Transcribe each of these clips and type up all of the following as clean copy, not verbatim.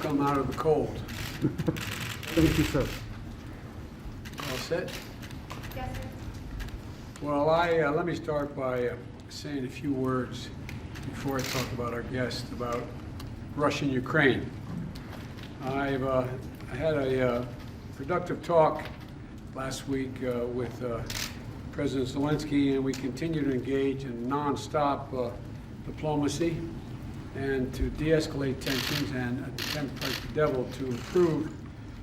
welcome out of the cold. Thank you, sir. All set? Yes, sir. Well, let me start by saying a few words before I talk about our guest about Russia and Ukraine. I had a productive talk last week with President Zelensky, and we continue to engage in nonstop diplomacy and to de-escalate tensions and attempt like the devil to improve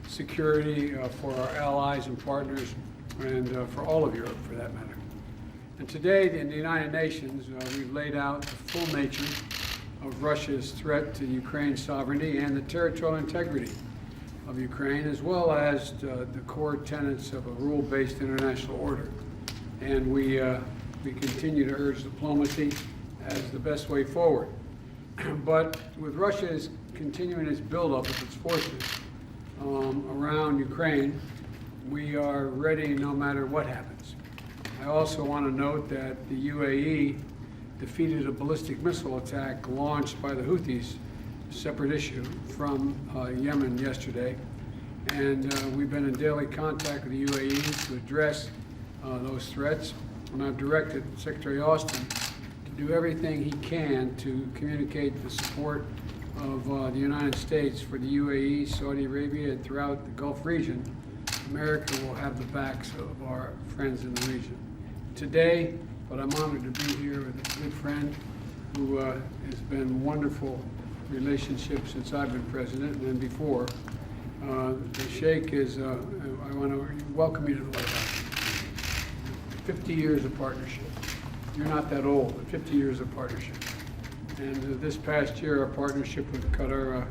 security for our allies and partners and for all of Europe for that matter. And today in the United Nations we've laid out the full nature of Russia's threat to Ukraine's sovereignty and the territorial integrity of Ukraine, as well as the core tenets of a rule-based international order. And we continue to urge diplomacy as the best way forward. But with Russia continuing its buildup of its forces around Ukraine, we are ready no matter what happens. I also want to note that the UAE defeated a ballistic missile attack launched by the Houthis, a separate issue, from Yemen yesterday. And we've been in daily contact with the UAE to address those threats. And I've directed Secretary Austin to do everything he can to communicate the support of the United States for the UAE, Saudi Arabia, and throughout the Gulf region. America will have the backs of our friends in the region. Today, but I'm honored to be here with a good friend who has been wonderful relationship since I've been president and then before. The Sheikh is, I want to welcome you to the White House. 50 years of partnership. You're not that old, but 50 years of partnership. And this past year, our partnership with Qatar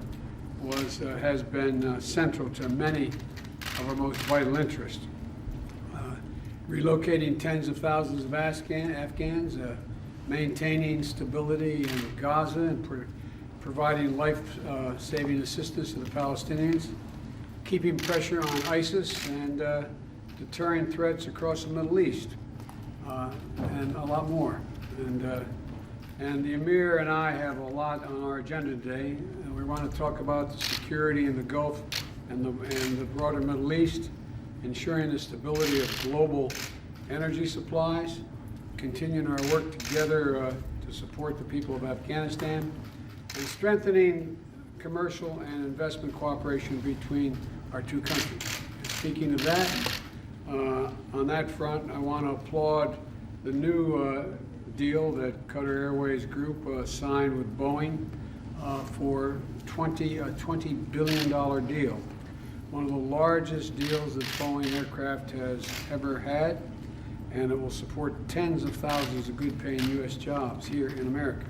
has been central to many of our most vital interests. Relocating tens of thousands of Afghans, maintaining stability in Gaza, and providing life-saving assistance to the Palestinians, keeping pressure on ISIS, and deterring threats across the Middle East, and a lot more. And the Emir and I have a lot on our agenda today. And we want to talk about the security in the Gulf and the broader Middle East, ensuring the stability of global energy supplies, continuing our work together to support the people of Afghanistan, and strengthening commercial and investment cooperation between our two countries. And speaking of that, on that front, I want to applaud the new deal that Qatar Airways Group signed with Boeing for a $20 billion deal. One of the largest deals that Boeing Aircraft has ever had, and it will support tens of thousands of good-paying U.S. jobs here in America.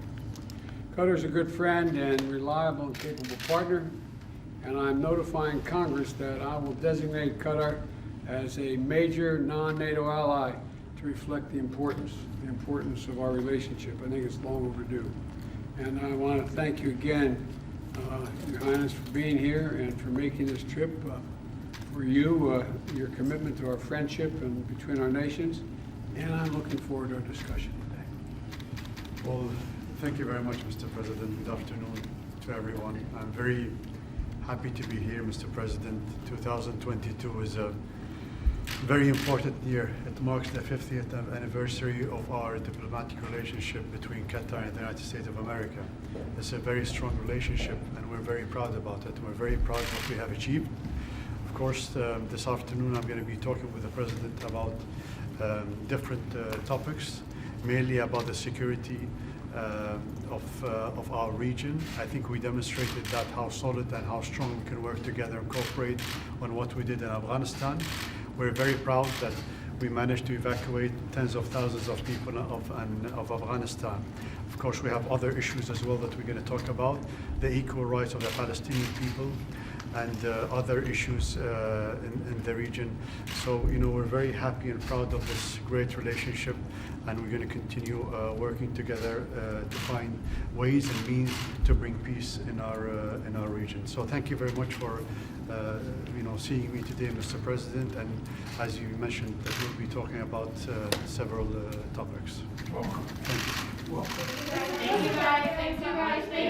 Qatar is a good friend and reliable and capable partner, and I'm notifying Congress that I will designate Qatar as a major non-NATO ally to reflect the importance of our relationship. I think it's long overdue. And I want to thank you again, Your Highness, for being here and for making this trip, for you, your commitment to our friendship and between our nations, and I'm looking forward to our discussion today. Well, thank you very much, Mr. President. Good afternoon to everyone. I'm very happy to be here, Mr. President. 2022 is a very important year. It marks the 50th anniversary of our diplomatic relationship between Qatar and the United States of America. It's a very strong relationship, and we're very proud about it. We're very proud of what we have achieved. Of course, this afternoon I'm going to be talking with the President about different topics, mainly about the security of our region. I think we demonstrated that how solid and how strong we can work together and cooperate on what we did in Afghanistan. We're very proud that we managed to evacuate tens of thousands of people of Afghanistan. Of course, we have other issues as well that we're going to talk about, the equal rights of the Palestinian people and other issues in the region. So, you know, we're very happy and proud of this great relationship, and we're going to continue working together to find ways and means to bring peace in our region. So thank you very much for seeing me today, Mr. President, and as you mentioned, that we'll be talking about several topics. Welcome. Thank you. Welcome. Thank you guys. Thank you guys. Thank you.